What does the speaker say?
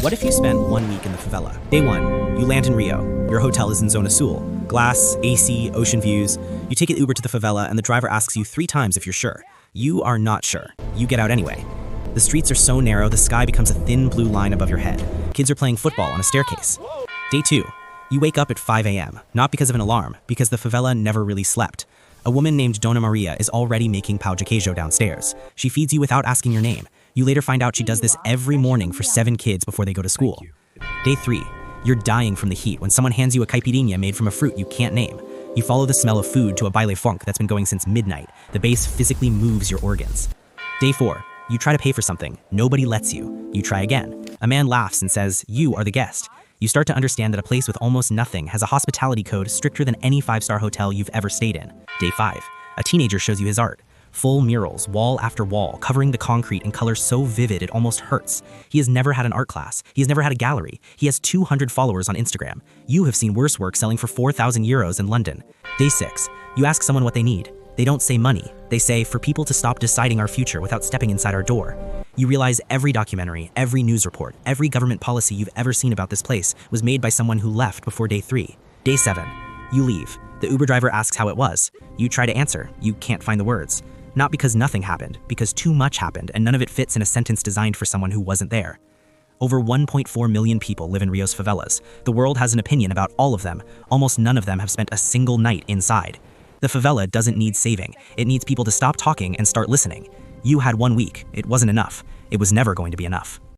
What if you spent 1 week in the favela? Day 1, you land in Rio. Your hotel is in Zona Sul. Glass, AC, ocean views. You take an Uber to the favela and the driver asks you 3 times if you're sure. You are not sure. You get out anyway. The streets are so narrow, the sky becomes a thin blue line above your head. Kids are playing football on a staircase. Day 2, you wake up at 5 a.m., not because of an alarm, because the favela never really slept. A woman named Dona Maria is already making pão de queijo downstairs. She feeds you without asking your name. You later find out she does this every morning for 7 kids before they go to school. Day 3, you're dying from the heat when someone hands you a caipirinha made from a fruit you can't name. You follow the smell of food to a baile funk that's been going since midnight. The bass physically moves your organs. Day 4, you try to pay for something. Nobody lets you. You try again. A man laughs and says, "You are the guest." You start to understand that a place with almost nothing has a hospitality code stricter than any 5-star hotel you've ever stayed in. Day 5, a teenager shows you his art. Full murals, wall after wall, covering the concrete in colors so vivid it almost hurts. He has never had an art class. He has never had a gallery. He has 200 followers on Instagram. You have seen worse work selling for 4,000 euros in London. Day 6, you ask someone what they need. They don't say money. They say, for people to stop deciding our future without stepping inside our door. You realize every documentary, every news report, every government policy you've ever seen about this place was made by someone who left before day 3. Day 7, you leave. The Uber driver asks how it was. You try to answer. You can't find the words. Not because nothing happened, because too much happened and none of it fits in a sentence designed for someone who wasn't there. Over 1.4 million people live in Rio's favelas. The world has an opinion about all of them. Almost none of them have spent a single night inside. The favela doesn't need saving. It needs people to stop talking and start listening. You had 1 week. It wasn't enough. It was never going to be enough.